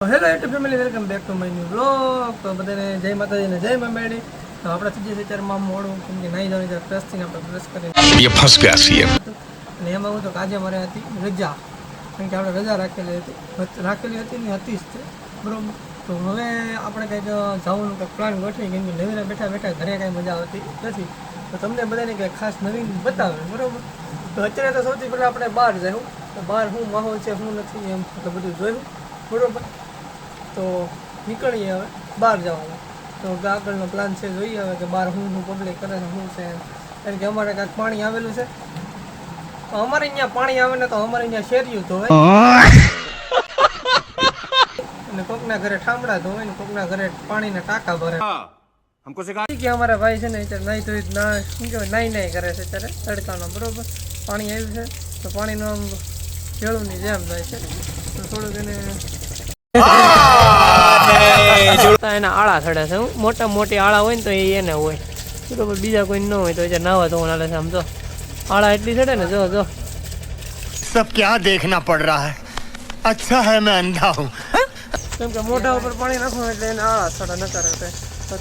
Hello YouTube family, welcome back to my new vlog. તો બધાને જય માતાજીને જય મંબાડી. તો આપણે થઈ જશે અત્યારમાં મોડું, કેમ કે નાહી જવાની ત્યારે ફ્રેશ થઈને આપણે બ્રશ કરીને ये फंस गया सीएम। અને એમાં હું તો આજે મારે હતી રજા, કારણ કે આપણે રજા રાખેલી હતી ને હતી જ તે બરાબર. તો હવે આપણે કંઈક જવાનું કંઈક પ્લાન ગોઠવી, કેમ કે નવીને બેઠા બેઠા ઘરે કાંઈ મજા આવતી નથી. તો તમને બધાને કંઈક ખાસ નવીન બતાવે બરાબર. તો અત્યારે તો સૌથી પહેલાં આપણે બહાર જવું, તો બહાર શું માહોલ છે શું નથી એમ તો બધું જોયું બરાબર. તો નીકળીએ હવે બહાર જવાનું. તો આગળનો પ્લાન છે, જોઈએ હવે કે બહાર શું પબ્લિક કરે છે શું છે. કારણ કે અમારે કાંઈક પાણી આવેલું છે, તો અમારે અહીંયા પાણી આવે ને તો અમારે અહીંયા શેરીયું ધોવે અને કોકના ઘરે ઠામડા ધોવે ને કોકના ઘરે પાણીના ટાંકા ભરે. કે અમારા ભાઈ છે ને અત્યારે નાહી ધોઈ ના શું કહેવાય નાહી કરે છે અત્યારે તડકાનો બરોબર. પાણી આવ્યું છે તો પાણીનો આમ ભેળુંની જેમ જાય છે. તો થોડુંક એને એના આળા ચડે છે. મોટા મોટી આળા હોય ને તો એને હોય બરોબર, બીજા કોઈ ન હોય તો નાવા ધોવા હાલે છે. આમ તો આળા એટલી ચડે ને, જો જો सब क्या देखना पड़ रहा है, अच्छा है मैं अंधा हूँ। કેમ કે મોઢા ઉપર પાણી નાખવું એટલે એને આળા ચડે નતા રહેતે.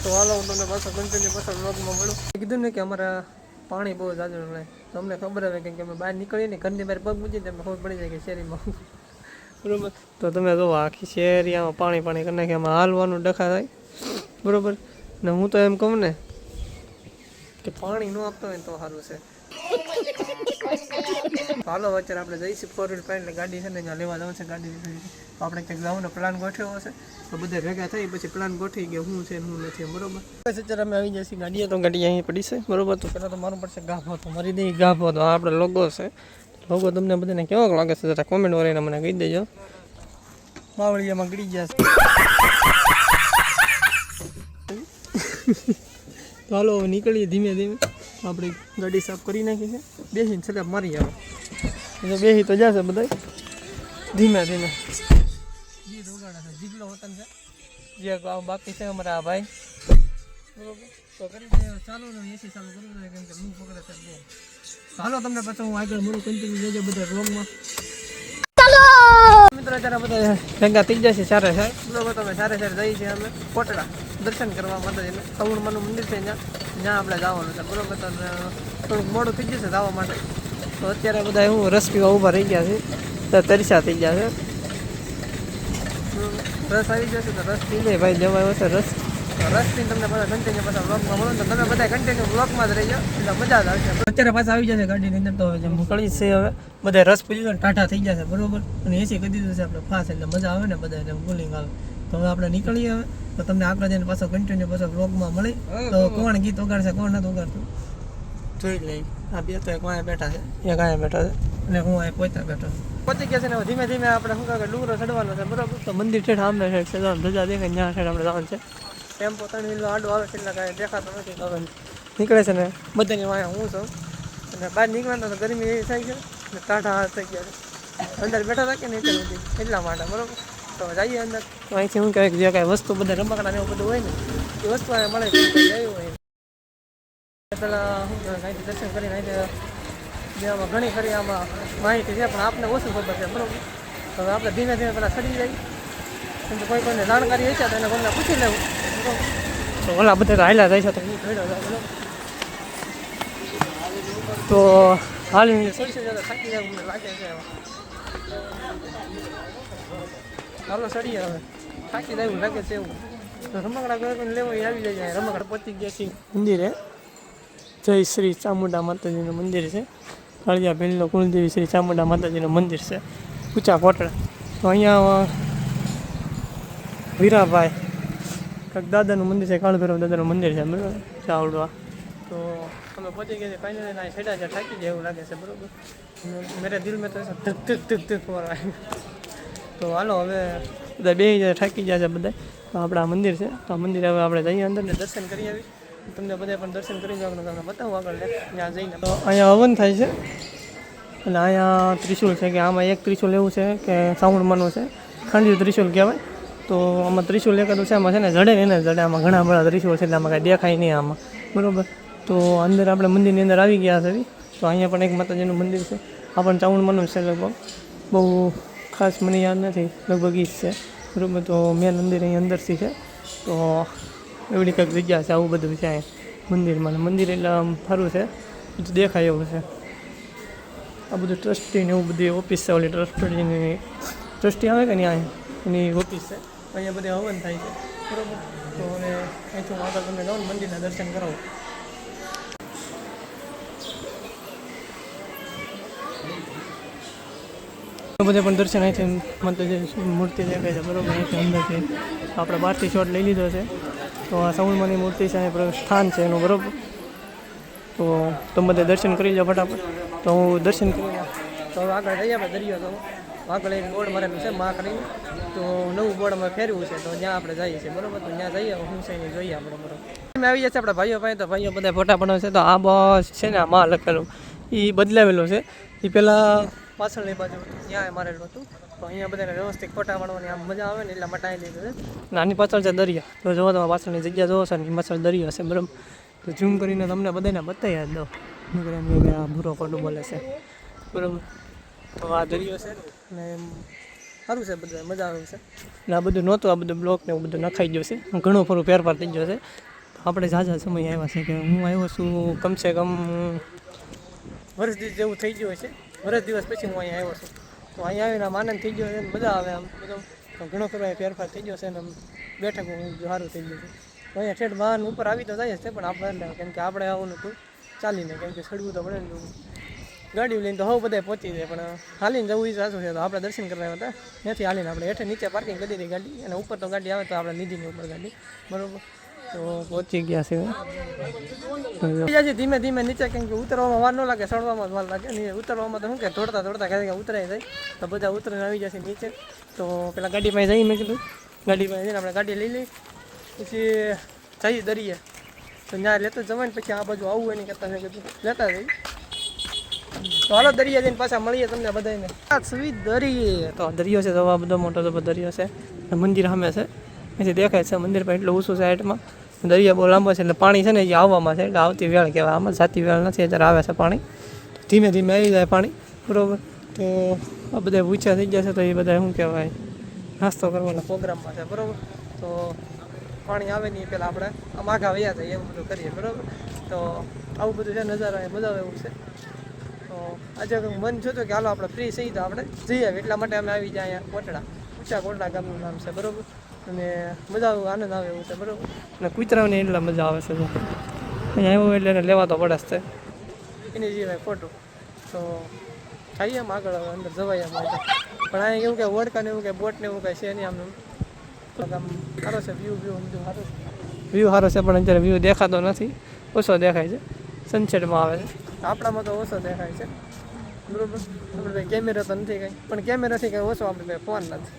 તો હાલો હું તમને પાછો કન્ટિન્યુ પાછળ વ્લોગમાં મળું. કીધું ને કે અમારા પાણી બહુ જાજુ મળે, તો અમને ખબર આવે કેમ કે અમે બહાર નીકળીએ ને ઘરની બહાર પગ મૂકીએ તો અમને ખબર પડી જાય કે શેરીમાં બરોબર. તો તમે જો આખી શેરી આમાં પાણી પાણી કરી નાખી, આમાં હાલવાનું ડખા થાય બરોબર. ને હું તો એમ કહું ને કે પાણી ન આપતો હોય ને તો સારું છે. હાલો અત્યારે આપણે જઈશું 4 વ્હીલ એટલે ગાડી છે ને ત્યાં લેવા જવાનું છે. ગાડી તો આપણે કંઈક જવાનો પ્લાન ગોઠવ્યો હશે, તો બધા ભેગા થઈ પછી પ્લાન ગોઠવી કે શું છે શું નથી બરોબર. અત્યારે અમે આવી જઈશું ગાડીએ, તો ગાડી અહીં પડી છે બરોબર. તો પહેલાં તો મારું પડશે ગાભો, તો મારી દઈ ગાભો. તો આ આપણે લોગો છે. લોગો તમને બધાને કેવો લાગે છે જરા કોમેન્ટ કરીને મને કહી દેજો. બાવળિયામાં ગળી ગયા છે. તો હાલો નીકળીએ ધીમે ધીમે. આપણે ગાડી સાફ કરી નાખી છે, બેસીને છેલ્લે મારી આવે એટલે બેસી તો જશે બધા ધીમે ધીમે. ગીત ઉગાડે છે, જીગલો વતન છે જે બાકી છે અમારા આ ભાઈ બરોબર. તો કરી દે ચાલુ ને એસી ચાલુ કરવું જોઈએ, કેમ કે હું પકડે છે બહુ. હાલો તમને પછી હું આગળ મળું, કન્ટિન્યુ જોજો બધા વ્લોગમાં. મિત્રો અત્યારે બધા ભેગા થઈ જશે સારે સાહેબ બરોબર. તમે સારે જઈએ છીએ અમે કોટડા દર્શન કરવા માતાજીને. સવણમાનું મંદિર છે જ્યાં આપણે જવાનું છે બરોબર. તો થોડુંક મોડું થઈ જશે જવા માટે. તો અત્યારે બધા હું રસ પીવા ઊભા રહી ગયા છે, તો તરસા થઈ ગયા છે. રસ આવી જશે તો રસ પી લે ભાઈ, જવાયો છે રસ. રસ પીને તમને બધા કન્ટિન્યુ પાછા વ્લોગમાં મળો, તો તમે બધા કન્ટિન્યુ વ્લોગમાં જ રહી જાઓ એટલે મજા જ આવશે. અત્યારે પાછા આવી જશે ગાડીની અંદર. તો હવે મોકળી છે, હવે બધા રસ પી લીધો ટાટા થઈ જશે બરોબર. અને એસી કરી દીધું છે આપણે ફાસ, એટલે મજા આવે ને બધા એટલે બોલિંગ આવે. તો હવે આપણે નીકળીએ હવે. તો તમને આગળ જઈને પાછો કન્ટિન્યુ પાછો વ્લોગમાં મળી. તો કોણ ગીત વગાડશે કોણ નથી વગાડતું જોઈ લઈ. આ બે તો એક અહીંયા બેઠા છે, એક અહીંયા બેઠા છે અને હું અહીંયા પોતા બેઠો છું. પહોંચી ગયા છે ને ધીમે ધીમે આપણે શું કહે ડુંગરો ચડવાનો છે બરોબર. તો મંદિર ઠેઠ આમને ઠેઠ છે, ધજા દેખાય ત્યાં ઠેઠ આપણે જવાનું છે. ટેમ્પો 3 વ્હીલનો આડો આવે છે એટલે કાંઈ દેખાતો નથી. હવે નીકળે છે ને બધાની વાંહે હું છું, અને બહાર નીકળવાનું તો ગરમી એવી થઈ ગઈ ને ટાઢા હાથ થઈ ગયા છે. અંદર બેઠા રાખીએ ને એટલા માટે બરોબર. તો જઈએ અંદર. તો અહીંથી શું કહેવાય જે કાંઈ વસ્તુ બધા રમકડા ને એવું બધું હોય ને એ વસ્તુ અહીંયા મળે છે. આવ્યું હોય પહેલાં શું કહેવાય અહીંથી દર્શન કરીને અહીંથી જે આમાં ઘણી ખરી આમાં માહિતી છે, પણ આપને ઓછું ખબર છે બરોબર. તો હવે આપણે ધીમે ધીમે પહેલાં ચડી જાય, કેમ કે કોઈ કોઈને જાણકારી હશે તો એને કોઈને પૂછી લેવું. તો ઓલા બધા હાલ્યા જાય છે તો હું ભેડો જાય બરોબર. તો હાલ સડશે જતા થાકી જાય મને લાગે છે. હાલો ચડીએ હવે, થાકી જાય એવું લાગે છે એવું. તો રમકડા કોઈ કોઈને લેવો એ આવી જાય. રમકડા પહોંચી ગયા છે મંદિરે. જય શ્રી ચામુંડા માતાજીનું મંદિર છે. કાળિયા ભેલનો કુળદેવી શ્રી ચામુંડા માતાજીનું મંદિર છે ઊંચા કોટડા. તો અહીંયા વીરાભાઈ કાંઈક દાદાનું મંદિર છે, કાળભૈરવ દાદાનું મંદિર છે બરાબર ચાવડવા. તો અમે પહોંચી ગયા છીએ ફાઇનલી. ના છેડા છે, થાકી જાય એવું લાગે છે બરાબર. મેરે દિલ મેં તો ધક મારવા. તો હાલો હવે બધા બે જાય થાકી ગયા છે બધા. તો આપણા મંદિર છે, તો આ મંદિર હવે આપણે જઈએ અંદર ને દર્શન કરી આવી. તમને બધા પણ દર્શન કરી જવાનું તમને બતાવું આગળ ત્યાં જઈને. તો અહીંયા હવન થાય છે અને અહીંયા ત્રિશુલ છે, કે આમાં એક ત્રિશુલ એવું છે કે શ્રાવણમાંનું છે, ખાંડિયું ત્રિશુલ કહેવાય. તો આમાં ત્રિશુલ એકાદું છે, આમાં છે ને જડે ને એને જડે. આમાં ઘણા બધા ત્રિશુલ છે એટલે આમાં કાંઈ દેખાય નહીં આમાં બરાબર. તો અંદર આપણે મંદિરની અંદર આવી ગયા છે. તો અહીંયા પણ એક માતાજીનું મંદિર છે, આ પણ શ્રાવણમાંનું છે લગભગ. બહુ ખાસ મને યાદ નથી, લગભગ ઈ જ છે. બરાબર. તો મેન મંદિર અહીં અંદરથી છે, તો એવડી કંઈક જગ્યા છે, આવું બધું છે અહીં મંદિરમાં. મંદિર એટલે આમ સારું છે, બધું દેખાય એવું છે. આ બધું ટ્રસ્ટી ને એવું બધી ઓફિસ છે, ઓલી ટ્રસ્ટી આવે કે નહીં અહીંયા એની ઓફિસ છે. અહીંયા બધે હવન થાય છે, બરાબર. તો હવે અહીંથી હું આગળ તમને જાઉં મંદિરના દર્શન કરાવું. બધે પણ દર્શન અહીંથી માતાજી મૂર્તિ દેખાય છે, બરાબર. અહીંથી અંદરથી આપણે બહારથી શોટ લઈ લીધો છે. તો આ સૌમાની મૂર્તિ છે, અહીં સ્થાન છે એનું, બરાબર. તો તમે બધે દર્શન કરી લો ફટાફટ. તો હું દર્શન કરી તો હવે આગળ જઈએ આપણે દરિયો. તો આગળ એક બોર્ડ મારેલું છે માં કરીને, તો નવું બોર્ડ અમે ફેરવું છે, તો જ્યાં આપણે જઈએ છીએ, બરાબર. તો ત્યાં જઈએ હું છે એને જોઈએ આપણે, બરાબર. અમે આવી જઈએ આપણા ભાઈઓ પાસે, તો ભાઈઓ બધા ફોટા બનાવે છે. તો આ બસ છે ને આ માં લખેલું એ બદલાવેલું છે. એ પહેલાં પાછળની બાજુ ત્યાં મારેલું હતું. તો અહીંયા બધાને વ્યવસ્થિત ફોટા પાડવાની આમ મજા આવે ને એટલા માટે આવી લીધું છે. નાની પાછળ છે દરિયા, તો જોવો તમે પાછળની જગ્યા જોવો છો ને એ પાછળ દરિયો છે, બરાબર. તો ઝૂમ કરીને તમને બધાને બતાવી જ દો કે આ ભૂરો ખોટું બોલે છે, બરાબર. તો આ દરિયો છે ને સારું છે, બધા મજા આવે છે. ને આ બધું નહોતું, આ બધું બ્લોક ને એવું બધું નખાઈ ગયું છે, ઘણું ખરું ફેરફાર થઈ ગયો છે. આપણે ઝાઝા સમય આવ્યા છે કે હું આવ્યો છું કમસે કમ વર્ષ દિવસ જેવું થઈ ગયું છે. વર્ષ દિવસ પછી હું અહીંયા આવ્યો છું. તો અહીંયા આવીને આમ આનંદ થઈ ગયો છે, મજા આવે આમ બધું. ઘણો ખરો ફેરફાર થઈ ગયો છે ને બેઠક સારું થઈ ગયું છે. તો અહીંયા ઠેઠ વાહન ઉપર આવી તો જાય છે, પણ આપણે કેમ કે આપણે આવું નતું ચાલીને, કેમ કે ચડવું તો પડે ને. ગાડી લઈને તો હવે બધા પહોંચી જાય, પણ હાલીને જવું એ સાચું છે. તો આપણે દર્શન કરવા હતા ત્યાંથી હાલીને આપણે હેઠે નીચે પાર્કિંગ કરી દીધી ગાડી, અને ઉપર તો ગાડી આવે તો આપણે લીધી નહીં ઉપર ગાડી, બરાબર. તો પહોંચી ગયા છે ધીમે ધીમે નીચે, કેમ કે ઉતરવામાં વાર ન લાગે, ચડવામાં જ વાર લાગે. ને ઉતરવામાં તો શું કે દોડતા દોડતા ક્યાંક ઉતરાઈ જાય, તો બધા ઉતરીને આવી જશે નીચે. તો પેલા ગાડી પાસે જઈ, મેં કીધું ગાડી પાસે જઈને આપણે ગાડી લઈ લઈ પછી જઈએ દરિયે. તો ત્યાં લેતો જવાય ને પછી આ બાજુ આવવું એની કરતાં મેં કીધું લેતા જઈએ. તો હાલો દરિયા જઈને પાછા મળીએ તમને બધાને. સ્વીટ દરિયે, તો દરિયો છે, તો આ બધો મોટો દરિયો છે. મંદિર સામે છે, અહીંથી દેખાય છે મંદિર પણ એટલું ઊંચું સાઈડમાં. દરિયા બહુ લાંબો છે, એટલે પાણી છે ને એ આવવામાં છે, એટલે આવતી વેળ કહેવાય. આમાં જાતી વેળ નથી, અત્યારે આવે છે પાણી, ધીમે ધીમે આવી જાય પાણી, બરાબર. તો આ બધા પૂછ્યા થઈ ગયા છે, તો એ બધા શું કહેવાય નાસ્તો કરવાના પ્રોગ્રામમાં છે, બરાબર. તો પાણી આવે નહીં પહેલાં આપણે આમ આઘા વયા જાય એવું બધું કરીએ, બરાબર. તો આવું બધું છે, નજારા મજા આવે એવું છે. તો આજે મન થયું કે હાલો આપણે ફ્રી થઈ તો આપણે જઈ આવીએ, એટલા માટે અમે આવી જાય અહીંયા કોટડા, ઊંચા કોટડા ગામનું નામ છે, બરાબર. અને મજા આવે, આનંદ આવે એવું છે, બરાબર. અને કૂતરાઓને એટલા મજા આવે છે, અહીંયા આવ્યું એટલે એને લેવા તો પડે જ છે એની સિવાય ખોટું. તો ખાઈએ આમ આગળ અંદર જવાય એમ આવે, પણ અહીંયા એવું કે વડકા ને એવું કે બોટ ને એવું કાંઈ છે નહીં. આમ સારો છે, વ્યૂ બધું સારું છે, વ્યૂ સારો છે, પણ અત્યારે વ્યૂ દેખાતો નથી, ઓછો દેખાય છે, સનસેટમાં આવે છે. આપણામાં તો ઓછો દેખાય છે, બરાબર. આપણે કેમેરા તો નથી કંઈ, પણ કેમેરાથી કંઈ ઓછો આપણે કંઈ ફોન નથી.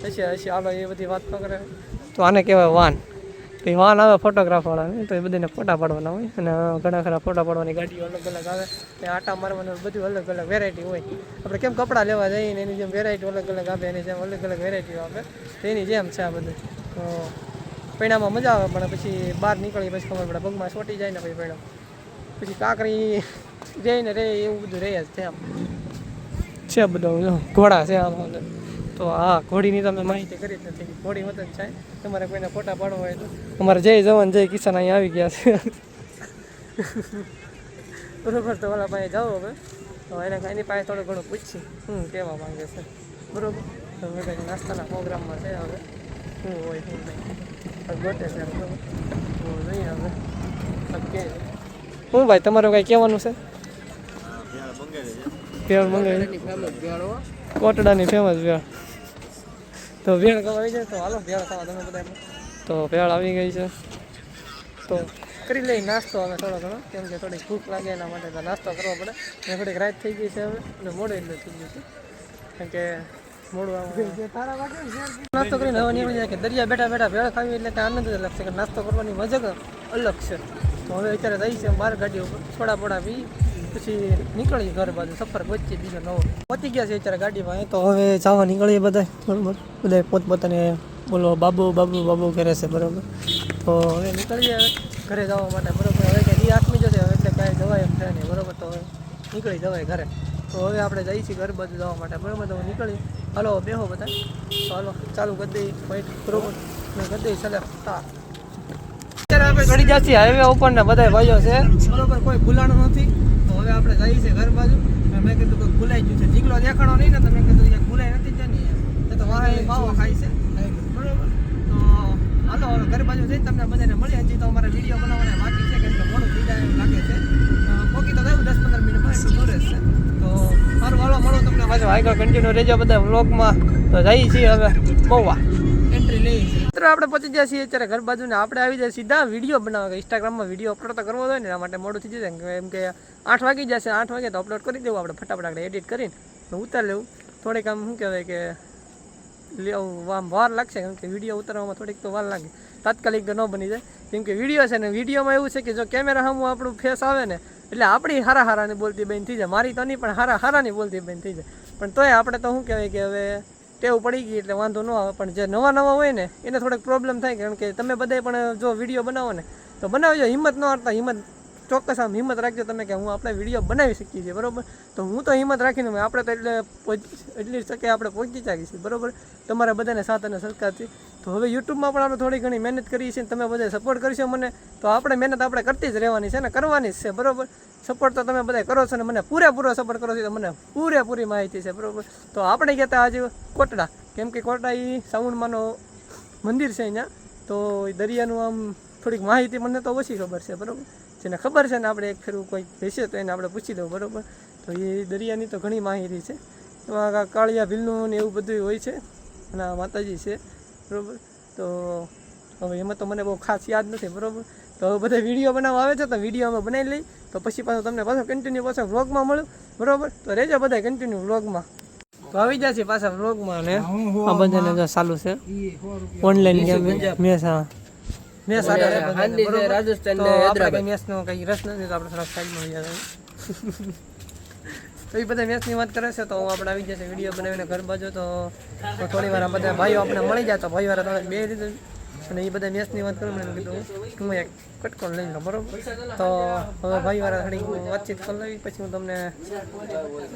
હશે હાલો એ બધી વાત ન કરે. તો આને કહેવાય વાન. તો એ વાન આવે ફોટોગ્રાફવાળા, તો એ બધાને ફોટા પાડવાના હોય, અને ઘણા ખરા ફોટા પાડવાની ગાડીઓ અલગ અલગ આવે, ત્યાં આટા મારવાનું બધું અલગ અલગ વેરાયટી હોય. આપણે કેમ કપડાં લેવા જઈએ ને એની જેમ વેરાયટી અલગ અલગ આવે, એની જેમ અલગ અલગ વેરાયટીઓ આવે, તો એની જેમ છે આ બધું. તો પૈણામાં મજા આવે, પણ પછી બહાર નીકળી પછી ખબર પડે પગમાં ચોટી જાય ને પછી પૈણામ પછી કાંકરી જઈને રે એવું બધું રહે જ છે. આમ છે બધું ઘોડા છે આમ. તો હા, ઘોડીની તમે માહિતી કરી જ નથી, ઘોડી મદદ છે. તમારે કોઈને ફોટા પાડવા હોય તો અમારે જય જવાન જય કિસાન અહીંયા આવી ગયા છે, બરાબર. તો ઓલા પાસે જાઓ હવે, તો એની પાસે થોડું ઘણું પૂછી શું કહેવા માંગે છે, બરાબર. તો હવે કંઈક નાસ્તાના પ્રોગ્રામમાં છે, હવે શું હોય શું નહીં ગોટે છે, બરાબર. તો નહીં હવે કે શું ભાઈ તમારે કાંઈ કહેવાનું છે? ભેળ મંગાવી, કોટડાની ફેમસ ભેળ. તો ભેળ ખાવા આવી જાય, તો હાલો ભેળ ખાવા તમે બધા. તો ભેળ આવી ગઈ છે, તો કરી લઈ નાસ્તો હવે થોડો ઘણો, કેમ કે થોડીક ભૂખ લાગે એના માટે તો નાસ્તો કરવો પડે. અને થોડીક રાત થઈ ગઈ છે હવે, અને મોડું એટલે થઈ ગયું છે, કેમ કે મોડું નાસ્તો કરીને હવે નીકળી જાય કે દરિયા બેઠા બેઠા ભેળ ખાવી એટલે કે આનંદ જ અલગ છે, કે નાસ્તો કરવાની મજા અલગ છે. તો હવે અત્યારે જઈ છે બહાર ગાડી ઉપર, થોડા પોડા પી પછી નીકળી ઘર બાજુ, સફર પહોંચી બીજો નવો પહોંચી ગયા છે અત્યારે ગાડીમાં. તો હવે જવા નીકળીએ બધા, બરાબર. બધા પોતપોતાને બોલો બાબુ બાબુ બાબુ કરે છે, બરાબર. તો હવે નીકળીએ ઘરે જવા માટે, બરાબર. હવે કંઈ આઠમી જશે હવે એટલે કાંઈ જવાય એમ છે નહીં, બરાબર. તો હવે નીકળી જવાય ઘરે. તો હવે આપણે જઈએ છીએ ઘર બાજુ જવા માટે, બરાબર. તો નીકળી હાલો બેહો બધા. તો હાલો ચાલુ કરી દઈએ વાઈટ બરોબર ને કરી દઈએ ચાલે અત્યારે આપણે ચડી જઈએ હાઈવે ઉપર ને બધા ભાઈઓ છે બરોબર, કોઈ ભૂલાણું નથી. તો હવે આપણે જઈએ છીએ ઘર બાજુ. મેં કીધું કોઈ ભૂલાઈ ગયું છે, જીગલો દેખાણો નહીં ને તો મેં કીધું અહીંયા ભૂલાઈ નથી જવાની એ તો વાહ માવો ખાય છે બરોબર. તો હાલો હવે ઘર બાજુ જઈને તમને બધાને મળી. હજી તો અમારે વિડીયો બનાવવાના બાકી છે કેમ કે મોડું થઈ જાય એમ લાગે છે. પોકી તો થયું 10-15 મિનિટમાં એટલું દોરે છે. તો મારું હાલો મળો તમને પાછું આગળ કન્ટિન્યુ રહેજો બધા વ્લોગમાં. તો જઈએ છીએ હવે બહુવા એન્ટ્રી લઈએ છીએ. મિત્રો આપણે પહોંચી ગયા છીએ અત્યારે ઘર બાજુ ને આપણે આવી જાય સીધા વિડીયો બનાવવા. ઇન્સ્ટાગ્રામમાં વિડીયો અપલોડ તો કરવો હોય ને એના માટે મોડું થઈ જશે કેમ કે 8 વાગી જશે. 8 વાગે તો અપલોડ કરી દેવું આપણે ફટાફટ આપણે એડિટ કરીને ઉતારી લેવું. થોડીક આમ શું કહેવાય કે આમ વાર લાગશે કેમ કે વિડીયો ઉતારવામાં થોડીક તો વાર લાગે, તાત્કાલિક તો ન બની જાય કેમ કે વિડીયો છે ને વિડીયોમાં એવું છે કે જો કેમેરા સામે આપણું ફેસ આવે ને એટલે આપણી હારાની બોલતી બંધ થઈ જાય. મારી તો નહીં પણ હારાની બોલતી બંધ થઈ જાય. પણ તોય આપણે તો શું કહેવાય કે હવે ટેવ પડી ગઈ એટલે વાંધો ન આવે. પણ જે નવા હોય ને એને થોડીક પ્રોબ્લેમ થાય કારણ કે તમે બધાય પણ જો વિડીયો બનાવો ને તો બનાવજો, હિંમત ન હારતા. હિંમત ચોક્કસ આમ હિંમત રાખજો તમે કે હું આપણે વિડીયો બનાવી શકીએ છીએ બરોબર. તો હું તો હિંમત રાખીને આપણે તો એટલી શકે આપણે પહોંચી શકીએ છીએ બરોબર તમારા બધાને સાથ અને સહકારથી. તો હવે યુટ્યુબમાં પણ આપણે થોડી ઘણી મહેનત કરીએ છીએ, તમે બધા સપોર્ટ કરશો મને તો આપણે મહેનત આપણે કરતી જ રહેવાની છે ને કરવાની જ છે બરોબર. સપોર્ટ તો તમે બધા કરો છો ને મને પૂરેપૂરો સપોર્ટ કરો છો તો મને પૂરેપૂરી માહિતી છે બરોબર. તો આપણે કહેતા આજે કોટડા કેમ કે કોટડા એ સાઉન્ડમાંનો મંદિર છે અહીંયા. તો એ દરિયાનું આમ થોડીક માહિતી મને તો ઓછી ખબર છે બરોબર. જેને ખબર છે ને આપણે એક ફેરવું કોઈ હશે તો એને આપણે પૂછી દઉં બરોબર. તો એ દરિયાની તો ઘણી માહિતી છે. એમાં કાળિયા ભીલનું ને એવું બધું હોય છે અને માતાજી છે બરોબર. તો હવે એમાં તો મને બહુ ખાસ યાદ નથી બરોબર. તો હવે બધા વિડીયો બનાવવા આવે છે તો વિડીયો અમે બનાવી લઈ તો પછી પાછું તમને પાછો કન્ટિન્યુ પાછા વ્લોગમાં મળ્યું બરોબર. તો રહેજો બધા કન્ટિન્યુ વ્લોગમાં. તો આવી જશે પાછા વ્લોગમાં ને આ બધાને જો ચાલુ છે ઓનલાઈન ગેમ મેસ. હા મેસ રાજસ્થાન ને હૈદરાબાદ મેસનો કઈ રસ નથી તો આપણે થોડા સાઈડમાં આવી જાય. તો એ બધા મેચની વાત કરે છે તો આપણે આવી જશે વિડીયો બનાવીને ઘર બાજુ. તો થોડી વાર બધા ભાઈઓ આપણે મળી જાય તો ભાઈ વાળા તમે બે રીતે અને એ બધા મેચની વાત કરું મને કીધું હું એક કટકો લઈ લો બરોબર. તો હવે ભાઈ વાળા થોડી વાતચીત કરી લઈ પછી હું તમને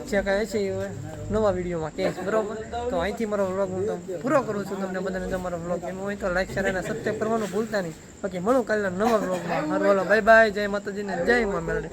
જે કાંઈ છે એ નવા વિડીયોમાં કહીશ બરોબર. તો અહીંથી મારો વ્લોગ હું તો પૂરો કરું છું. તમને બધાને જો મારો વ્લોગ એમ હોય તો લાઈક શેર અને સબસ્ક્રાઈબ કરવાનું ભૂલતા નહીં. બાકી મળું કાલના નવા વ્લોગમાં. હારું હાલો બાય બાય. જય માતાજીને જય મા મેલડી.